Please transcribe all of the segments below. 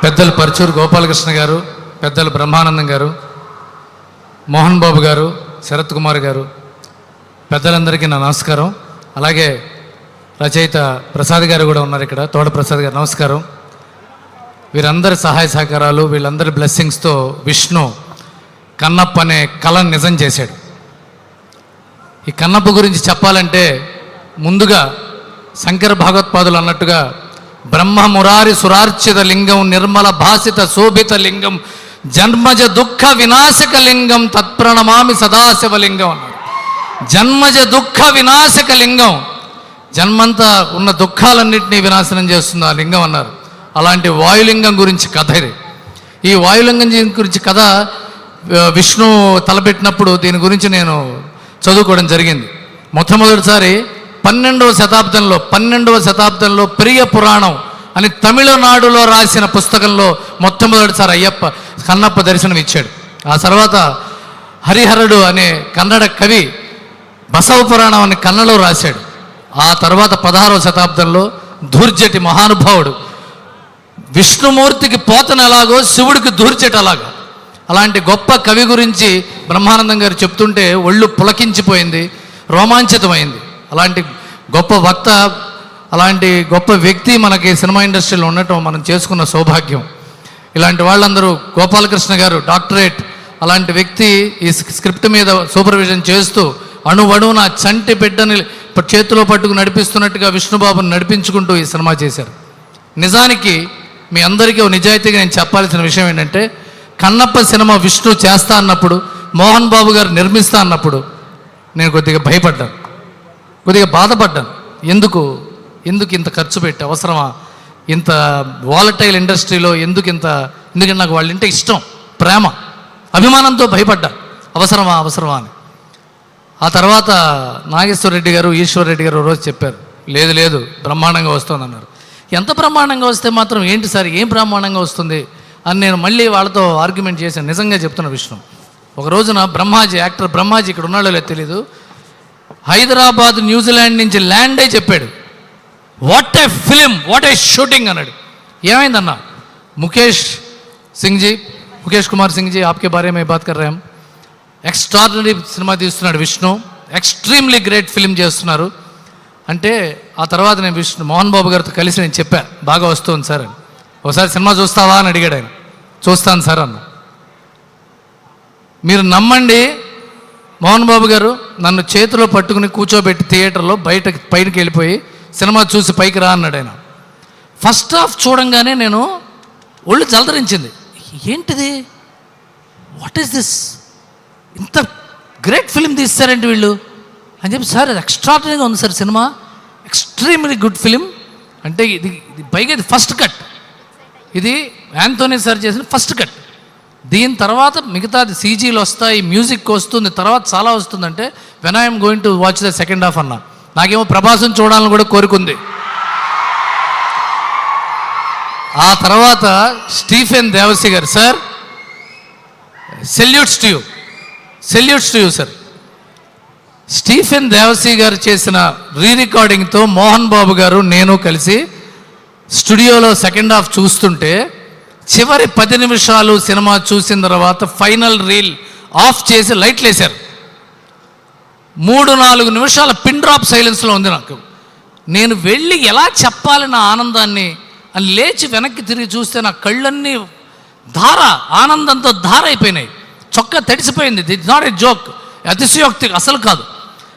పెద్దలు పరచూరు గోపాలకృష్ణ గారు, పెద్దలు బ్రహ్మానందం గారు, మోహన్ బాబు గారు, శరత్ కుమార్ గారు, పెద్దలందరికీ నా నమస్కారం. అలాగే రచయిత ప్రసాద్ గారు కూడా ఉన్నారు ఇక్కడ, తోట ప్రసాద్ గారు, నమస్కారం. వీరందరి సహాయ సహకారాలు, వీళ్ళందరి బ్లెస్సింగ్స్తో విష్ణు కన్నప్ప అనే కళను నిజం చేశాడు. ఈ కన్నప్ప గురించి చెప్పాలంటే ముందుగా శంకర భగవత్పాదులు అన్నట్టుగా బ్రహ్మ మురారి సురార్చిత లింగం, నిర్మల భాసిత శోభిత లింగం, జన్మజ దుఃఖ వినాశక లింగం, తత్ప్రణమామి సదాశివలింగం అన్నారు. జన్మజ దుఃఖ వినాశక లింగం, జన్మంతా ఉన్న దుఃఖాలన్నింటినీ వినాశనం చేస్తుంది ఆ లింగం అన్నారు. అలాంటి వాయులింగం గురించి కథ ఇది. ఈ వాయులింగం గురించి కథ విష్ణు తలపెట్టినప్పుడు దీని గురించి నేను చదువుకోవడం జరిగింది. మొట్టమొదటిసారి 12వ శతాబ్దంలో ప్రియ పురాణం అని తమిళనాడులో రాసిన పుస్తకంలో మొట్టమొదటిసారి కన్నప్ప దర్శనం ఇచ్చాడు. ఆ తర్వాత హరిహరుడు అనే కన్నడ కవి బసవ పురాణం అని కన్నడలో రాశాడు. ఆ తర్వాత 16వ శతాబ్దంలో ధూర్జటి మహానుభావుడు విష్ణుమూర్తికి పోతన ఎలాగో శివుడికి ధూర్జటి అలాగా, అలాంటి గొప్ప కవి గురించి బ్రహ్మానందం గారు చెప్తుంటే ఒళ్ళు పులకించిపోయింది, రోమాంచితమైంది. అలాంటి గొప్ప వక్త, అలాంటి గొప్ప వ్యక్తి మనకి సినిమా ఇండస్ట్రీలో ఉండటం మనం చేసుకున్న సౌభాగ్యం. ఇలాంటి వాళ్ళందరూ, గోపాలకృష్ణ గారు డాక్టరేట్, అలాంటి వ్యక్తి ఈ స్క్రిప్ట్ మీద సూపర్విజన్ చేస్తూ అణువణువున చంటి బిడ్డని చేతిలో పట్టుకు నడిపిస్తున్నట్టుగా విష్ణుబాబుని నడిపించుకుంటూ ఈ సినిమా చేశారు. నిజానికి మీ అందరికీ నిజాయితీగా నేను చెప్పాల్సిన విషయం ఏంటంటే, కన్నప్ప సినిమా విష్ణు చేస్తా అన్నప్పుడు, మోహన్ బాబు గారు నిర్మిస్తా అన్నప్పుడు నేను కొద్దిగా భయపడ్డాను, కొద్దిగా బాధపడ్డాను. ఎందుకు ఇంత ఖర్చు పెట్టి అవసరమా, ఇంత వాలటైల్ ఇండస్ట్రీలో ఎందుకంటే నాకు వాళ్ళంటే ఇష్టం, ప్రేమ, అభిమానంతో భయపడ్డా. అవసరమా అని. ఆ తర్వాత నాగేశ్వర రెడ్డి గారు, ఈశ్వర్ రెడ్డి గారు రోజు చెప్పారు, లేదు బ్రహ్మాండంగా వస్తుంది అన్నారు. ఎంత బ్రహ్మాండంగా వస్తే మాత్రం ఏంటి సార్, ఏం బ్రహ్మాండంగా వస్తుంది అని నేను మళ్ళీ వాళ్ళతో ఆర్గ్యుమెంట్ చేశాను. నిజంగా చెప్తున్న విషయం, ఒక రోజున యాక్టర్ బ్రహ్మాజీ ఇక్కడ ఉన్నాడో లేదు తెలీదు, హైదరాబాద్ న్యూజిలాండ్ నుంచి ల్యాండ్ అయి చెప్పాడు, what a film, what a shooting అన్నాడు. ఏమైందన్నా, ముఖేష్ కుమార్ సింగ్ జీ ఆప్కే బారే మే బాత్ కర్ రహే హమ్, ఎక్స్ట్రాడినరీ సినిమా తీస్తున్నాడు విష్ణు, ఎక్స్ట్రీమ్లీ గ్రేట్ ఫిలిం చేస్తున్నారు అంటే. ఆ తర్వాత నేను మోహన్ బాబు గారితో కలిసి నేను చెప్పాను, బాగా వస్తుంది సార్ అని. ఒకసారి సినిమా చూస్తావా అని అడిగాడు ఆయన. చూస్తాను సార్ అన్న. మీరు నమ్మండి, మోహన్ బాబు గారు నన్ను చేతిలో పట్టుకుని కూర్చోబెట్టి థియేటర్లో పైకి వెళ్ళిపోయి సినిమా చూసి పైకి రా అన్నాడు ఆయన. ఫస్ట్ హాఫ్ చూడంగానే నేను ఒళ్ళు జలదరించింది. ఏంటిది, వాట్ ఈస్ దిస్, ఇంత గ్రేట్ ఫిలిం తీస్తారంటే వీళ్ళు అని చెప్పి. సార్ అది ఎక్స్ట్రాడినరీగా ఉంది sir cinema, extremely good film అంటే. ఇది పైగా ఇది ఫస్ట్ కట్, ఇది యాంథోనీ సార్ చేసిన ఫస్ట్ కట్. దీని తర్వాత మిగతాది సీజీలు వస్తాయి, మ్యూజిక్ వస్తుంది, తర్వాత చాలా వస్తుందంటే when I'm going to watch the second half అన్నా. నాకేమో ప్రభాసం చూడాలని కూడా కోరుకుంది. ఆ తర్వాత స్టీఫెన్ దేవసి గారు, sir salutes to you sir. Stephen Devassy గారు చేసిన రికార్డింగ్తో మోహన్ బాబు గారు నేను కలిసి స్టూడియోలో సెకండ్ హాఫ్ చూస్తుంటే, చివరి 10 నిమిషాలు సినిమా చూసిన తర్వాత ఫైనల్ రీల్ ఆఫ్ చేసి లైట్లు వేశారు. 3-4 నిమిషాల పిన్ డ్రాప్ సైలెన్స్లో ఉంది నాకు. నేను వెళ్ళి ఎలా చెప్పాలి నా ఆనందాన్ని అని లేచి వెనక్కి తిరిగి చూస్తే నా కళ్ళన్నీ ఆనందంతో ధార అయిపోయినాయి. చొక్కా తడిసిపోయింది. దిట్స్ నాట్ ఏ జోక్, అతిశయోక్తి అసలు కాదు.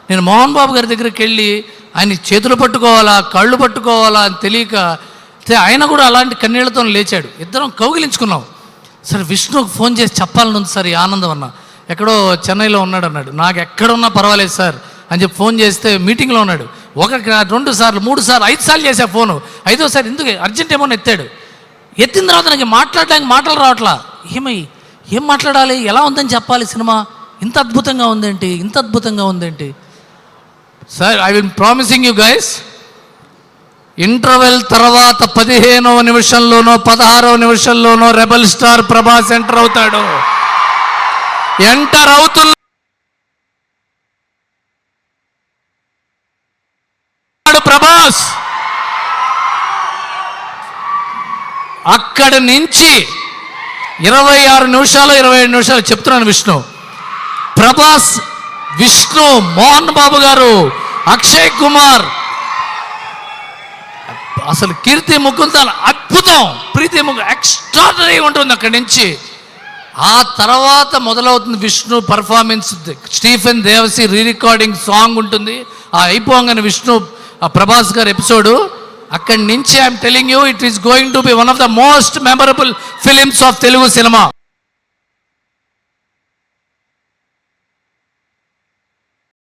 నేను మోహన్ బాబు గారి దగ్గరికి వెళ్ళి ఆయన చేతులు పట్టుకోవాలా, కళ్ళు పట్టుకోవాలా అని తెలియక, ఆయన కూడా అలాంటి కన్నీళ్లతో లేచాడు. ఇద్దరం కౌగిలించుకున్నాం. సార్ విష్ణుకు ఫోన్ చేసి చెప్పాలని ఉంది సార్ ఈ ఆనందం అన్న, ఎక్కడో చెన్నైలో ఉన్నాడు అన్నాడు. నాకు ఎక్కడున్నా పర్వాలేదు సార్ అని చెప్పి ఫోన్ చేస్తే మీటింగ్లో ఉన్నాడు. 2 సార్లు 3 సార్లు 5 సార్లు చేసా ఫోను. 5వసారి ఎందుకు అర్జెంట్ ఏమో ఎత్తాడు. ఎత్తిన తర్వాత నాకు మాట్లాడడానికి మాటలు రావట్లా. ఏం మాట్లాడాలి, ఎలా ఉందని చెప్పాలి సినిమా, ఇంత అద్భుతంగా ఉందేంటి sir. I will promising you guys, interval తర్వాత 15వ నిమిషంలోనో 16వ నిమిషంలోనో రెబల్ స్టార్ ప్రభాస్ ఎంటర్ అవుతాడు. ప్రభాస్ అక్కడి నుంచి 26 నిమిషాలు 27 నిమిషాలు చెప్తున్నాను. ప్రభాస్, విష్ణు, మోహన్ బాబు గారు, అక్షయ్ కుమార్, అసలు కీర్తి ముకుందన్ అద్భుతం, ప్రీతి ముకుందన్ ఎక్స్ట్రాడనరీ ఉంటుంది అక్కడి నుంచి. ఆ తర్వాత మొదలవుతుంది Vishnu performance, Stephen Devassy re recording song ఉంటుంది. ఆ అయిపోగానే విష్ణు ప్రభాస్ గారి ఎపిసోడు. అక్కడి నుంచి I'm telling you, it is going to be one of the most memorable films of Telugu cinema.